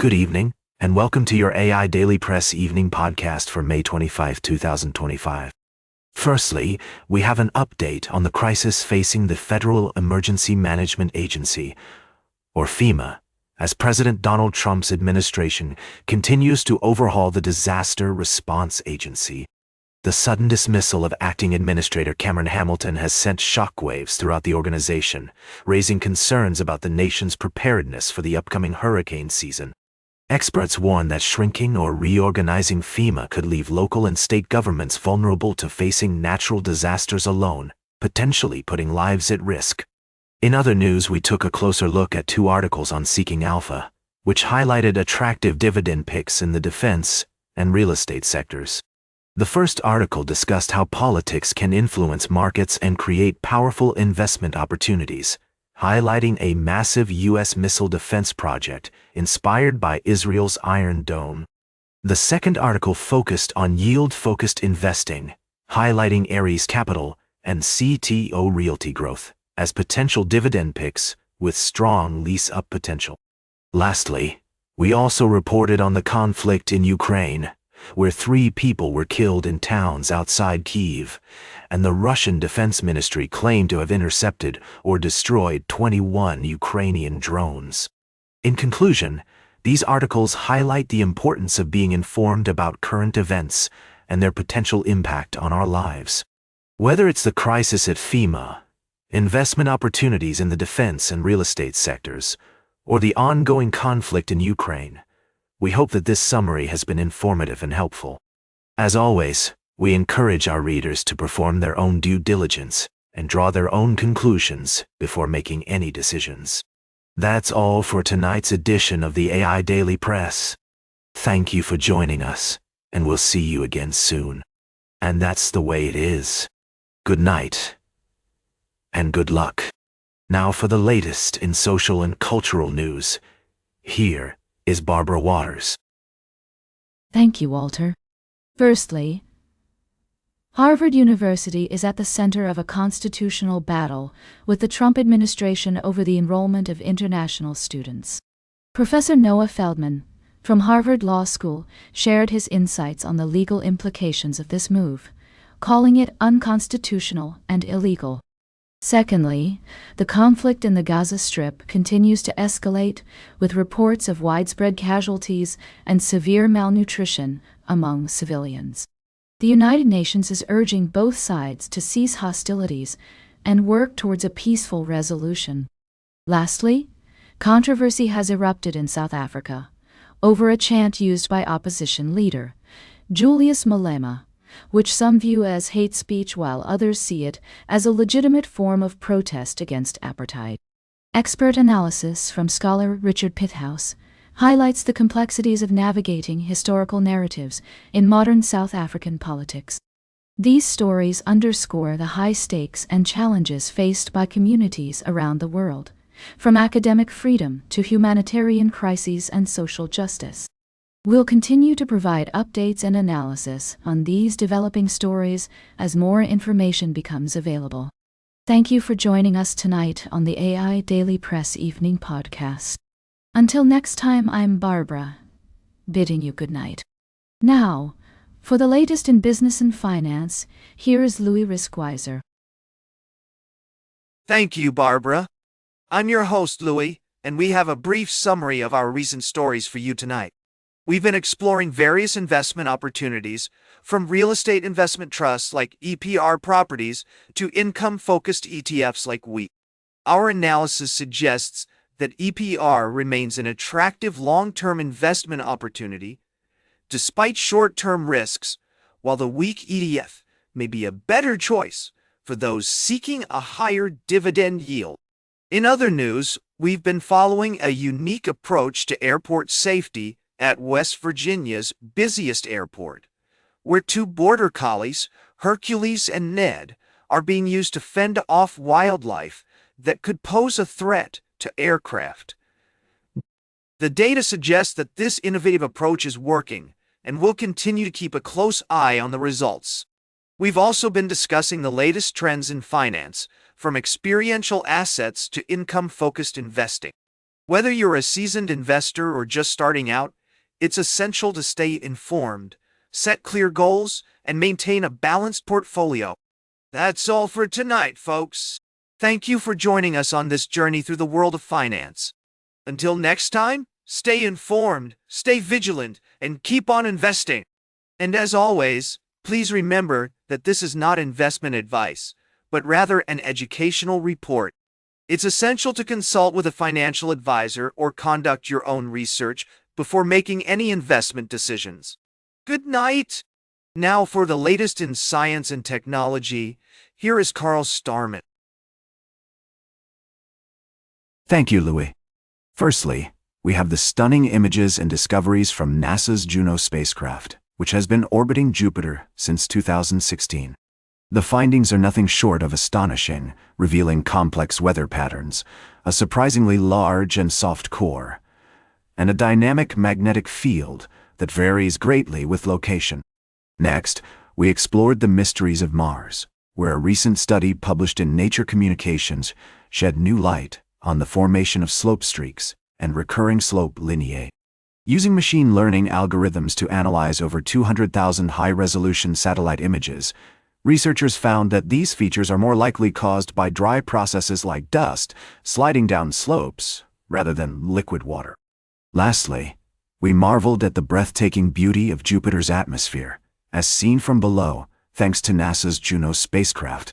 Good evening, and welcome to your AI Daily Press evening podcast for May 25, 2025. Firstly, we have an update on the crisis facing the Federal Emergency Management Agency, or FEMA, as President Donald Trump's administration continues to overhaul the Disaster Response Agency. The sudden dismissal of Acting Administrator Cameron Hamilton has sent shockwaves throughout the organization, raising concerns about the nation's preparedness for the upcoming hurricane season. Experts warn that shrinking or reorganizing FEMA could leave local and state governments vulnerable to facing natural disasters alone, potentially putting lives at risk. In other news, we took a closer look at two articles on Seeking Alpha, which highlighted attractive dividend picks in the defense and real estate sectors. The first article discussed how politics can influence markets and create powerful investment opportunities, highlighting a massive U.S. missile defense project inspired by Israel's Iron Dome. The second article focused on yield-focused investing, highlighting Ares Capital and CTO Realty growth as potential dividend picks with strong lease-up potential. Lastly, we also reported on the conflict in Ukraine, where 3 people were killed in towns outside Kyiv, and the Russian Defense Ministry claimed to have intercepted or destroyed 21 Ukrainian drones. In conclusion, these articles highlight the importance of being informed about current events and their potential impact on our lives. Whether it's the crisis at FEMA, investment opportunities in the defense and real estate sectors, or the ongoing conflict in Ukraine, we hope that this summary has been informative and helpful. As always, we encourage our readers to perform their own due diligence and draw their own conclusions before making any decisions. That's all for tonight's edition of the AI Daily Press. Thank you for joining us, and we'll see you again soon. And that's the way it is. Good night, and good luck. Now for the latest in social and cultural news. Here is Barbara Waters. Thank you, Walter. Firstly, Harvard University is at the center of a constitutional battle with the Trump administration over the enrollment of international students. Professor Noah Feldman, from Harvard Law School, shared his insights on the legal implications of this move, calling it unconstitutional and illegal. Secondly, the conflict in the Gaza Strip continues to escalate, with reports of widespread casualties and severe malnutrition among civilians. The United Nations is urging both sides to cease hostilities and work towards a peaceful resolution. Lastly, controversy has erupted in South Africa over a chant used by opposition leader Julius Malema, which some view as hate speech while others see it as a legitimate form of protest against apartheid. Expert analysis from scholar Richard Pithouse highlights the complexities of navigating historical narratives in modern South African politics. These stories underscore the high stakes and challenges faced by communities around the world, from academic freedom to humanitarian crises and social justice. We'll continue to provide updates and analysis on these developing stories as more information becomes available. Thank you for joining us tonight on the AI Daily Press Evening Podcast. Until next time, I'm Barbara, bidding you good night. Now, for the latest in business and finance, here is Louis Riskweiser. Thank you, Barbara. I'm your host, Louis, and we have a brief summary of our recent stories for you tonight. We've been exploring various investment opportunities, from real estate investment trusts like EPR Properties to income-focused ETFs like WEEP. Our analysis suggests that EPR remains an attractive long-term investment opportunity, despite short-term risks, while the weak ETF may be a better choice for those seeking a higher dividend yield. In other news, we've been following a unique approach to airport safety at West Virginia's busiest airport, where 2 border collies, Hercules and Ned, are being used to fend off wildlife that could pose a threat to aircraft. The data suggests that this innovative approach is working, and we'll continue to keep a close eye on the results. We've also been discussing the latest trends in finance, from experiential assets to income-focused investing. Whether you're a seasoned investor or just starting out, it's essential to stay informed, set clear goals, and maintain a balanced portfolio. That's all for tonight, folks. Thank you for joining us on this journey through the world of finance. Until next time, stay informed, stay vigilant, and keep on investing. And as always, please remember that this is not investment advice, but rather an educational report. It's essential to consult with a financial advisor or conduct your own research before making any investment decisions. Good night! Now for the latest in science and technology, here is Carl Starman. Thank you, Louis. Firstly, we have the stunning images and discoveries from NASA's Juno spacecraft, which has been orbiting Jupiter since 2016. The findings are nothing short of astonishing, revealing complex weather patterns, a surprisingly large and soft core, and a dynamic magnetic field that varies greatly with location. Next, we explored the mysteries of Mars, where a recent study published in Nature Communications shed new light on the formation of slope streaks and recurring slope lineae. Using machine learning algorithms to analyze over 200,000 high-resolution satellite images, researchers found that these features are more likely caused by dry processes like dust sliding down slopes rather than liquid water. Lastly, we marveled at the breathtaking beauty of Jupiter's atmosphere, as seen from below thanks to NASA's Juno spacecraft.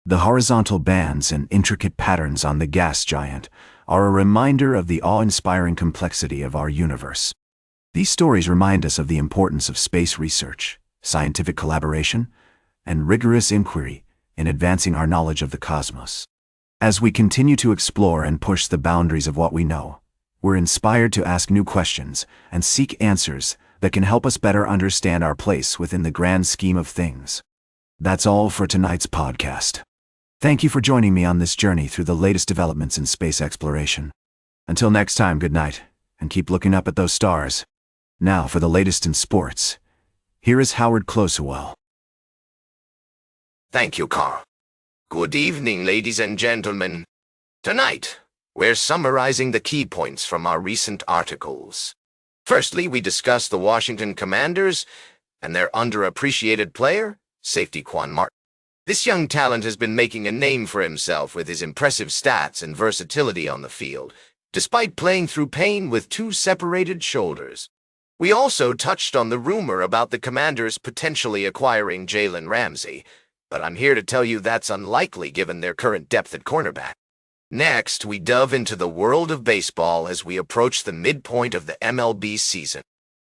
The horizontal bands and intricate patterns on the gas giant are a reminder of the awe-inspiring complexity of our universe. These stories remind us of the importance of space research, scientific collaboration, and rigorous inquiry in advancing our knowledge of the cosmos. As we continue to explore and push the boundaries of what we know, we're inspired to ask new questions and seek answers that can help us better understand our place within the grand scheme of things. That's all for tonight's podcast. Thank you for joining me on this journey through the latest developments in space exploration. Until next time, good night, and keep looking up at those stars. Now for the latest in sports. Here is Howard Closewell. Thank you, Carl. Good evening, ladies and gentlemen. Tonight, we're summarizing the key points from our recent articles. Firstly, we discuss the Washington Commanders and their underappreciated player, safety Quan Martin. This young talent has been making a name for himself with his impressive stats and versatility on the field, despite playing through pain with two separated shoulders. We also touched on the rumor about the Commanders potentially acquiring Jalen Ramsey, but I'm here to tell you that's unlikely given their current depth at cornerback. Next, we dove into the world of baseball as we approach the midpoint of the MLB season.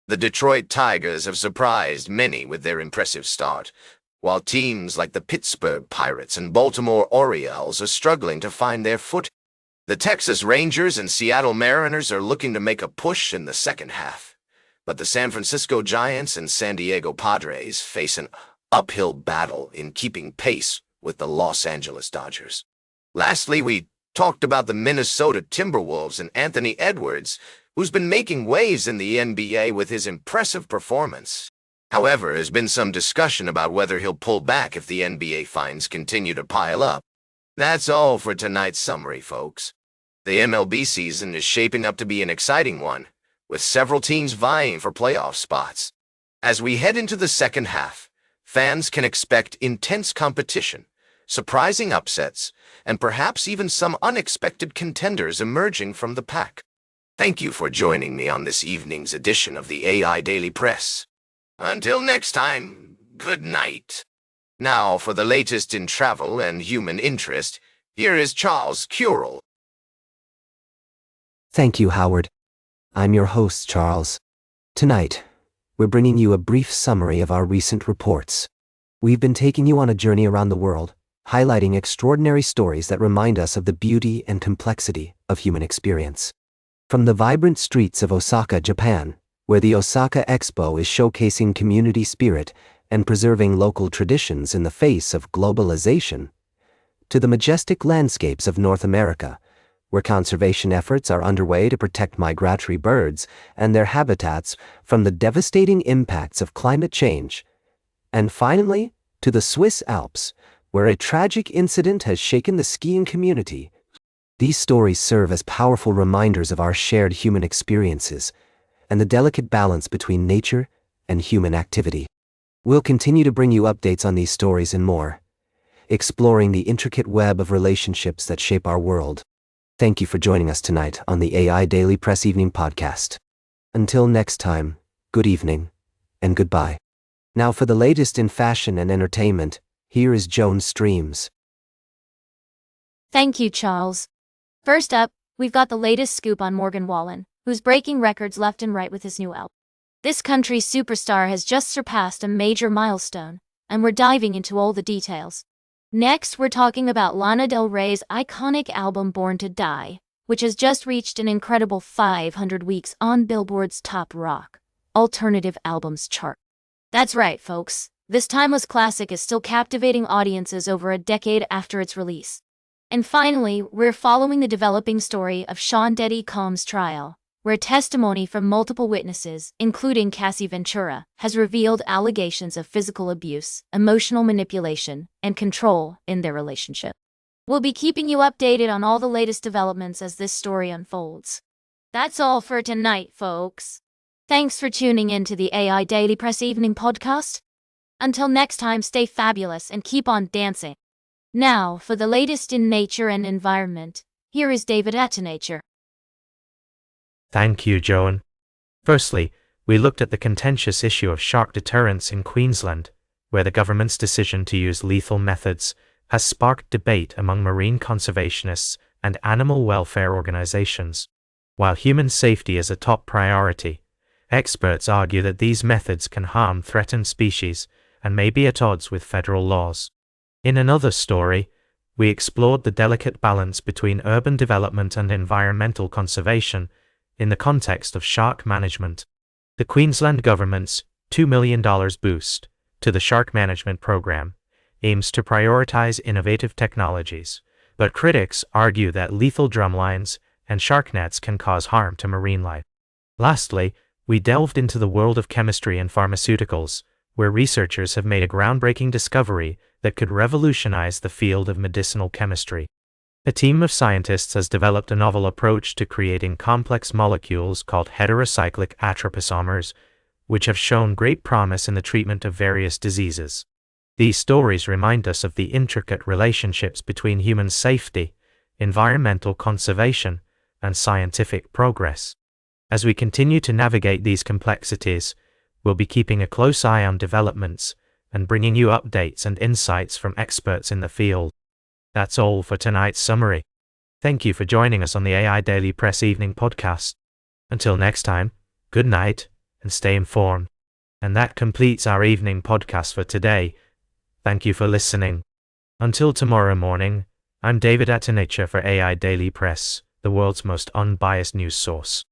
The Detroit Tigers have surprised many with their impressive start, while teams like the Pittsburgh Pirates and Baltimore Orioles are struggling to find their footing. The Texas Rangers and Seattle Mariners are looking to make a push in the second half, but the San Francisco Giants and San Diego Padres face an uphill battle in keeping pace with the Los Angeles Dodgers. Lastly, we talked about the Minnesota Timberwolves and Anthony Edwards, who's been making waves in the NBA with his impressive performance. However, there's been some discussion about whether he'll pull back if the NBA fines continue to pile up. That's all for tonight's summary, folks. The MLB season is shaping up to be an exciting one, with several teams vying for playoff spots. As we head into the second half, fans can expect intense competition, surprising upsets, and perhaps even some unexpected contenders emerging from the pack. Thank you for joining me on this evening's edition of the AI Daily Press. Until next time, good night. Now, for the latest in travel and human interest, here is Charles Curel. Thank you, Howard. I'm your host, Charles. Tonight, we're bringing you a brief summary of our recent reports. We've been taking you on a journey around the world, highlighting extraordinary stories that remind us of the beauty and complexity of human experience. From the vibrant streets of Osaka, Japan, where the Osaka Expo is showcasing community spirit and preserving local traditions in the face of globalization, to the majestic landscapes of North America, where conservation efforts are underway to protect migratory birds and their habitats from the devastating impacts of climate change, and finally, to the Swiss Alps, where a tragic incident has shaken the skiing community. These stories serve as powerful reminders of our shared human experiences and the delicate balance between nature and human activity. We'll continue to bring you updates on these stories and more, exploring the intricate web of relationships that shape our world. Thank you for joining us tonight on the AI Daily Press Evening Podcast. Until next time, good evening and goodbye. Now for the latest in fashion and entertainment, here is Joan Streams. Thank you, Charles. First up, we've got the latest scoop on Morgan Wallen, who's breaking records left and right with his new album. This country's superstar has just surpassed a major milestone, and we're diving into all the details. Next, we're talking about Lana Del Rey's iconic album Born to Die, which has just reached an incredible 500 weeks on Billboard's top rock alternative albums chart. That's right, folks. This timeless classic is still captivating audiences over a decade after its release. And finally, we're following the developing story of Sean Diddy Combs' trial, where testimony from multiple witnesses, including Cassie Ventura, has revealed allegations of physical abuse, emotional manipulation, and control in their relationship. We'll be keeping you updated on all the latest developments as this story unfolds. That's all for tonight, folks. Thanks for tuning in to the AI Daily Press Evening Podcast. Until next time, stay fabulous and keep on dancing. Now, for the latest in nature and environment, here is David at Nature. Thank you, Joan. Firstly, we looked at the contentious issue of shark deterrence in Queensland, where the government's decision to use lethal methods has sparked debate among marine conservationists and animal welfare organizations. While human safety is a top priority, experts argue that these methods can harm threatened species and may be at odds with federal laws. In another story, we explored the delicate balance between urban development and environmental conservation in the context of shark management. The Queensland government's $2 million boost to the shark management program aims to prioritize innovative technologies, but critics argue that lethal drumlines and shark nets can cause harm to marine life. Lastly, we delved into the world of chemistry and pharmaceuticals, where researchers have made a groundbreaking discovery that could revolutionize the field of medicinal chemistry. A team of scientists has developed a novel approach to creating complex molecules called heterocyclic atropisomers, which have shown great promise in the treatment of various diseases. These stories remind us of the intricate relationships between human safety, environmental conservation, and scientific progress. As we continue to navigate these complexities, we'll be keeping a close eye on developments and bringing you updates and insights from experts in the field. That's all for tonight's summary. Thank you for joining us on the AI Daily Press Evening Podcast. Until next time, good night and stay informed. And that completes our evening podcast for today. Thank you for listening. Until tomorrow morning, I'm David at Nature for AI Daily Press, the world's most unbiased news source.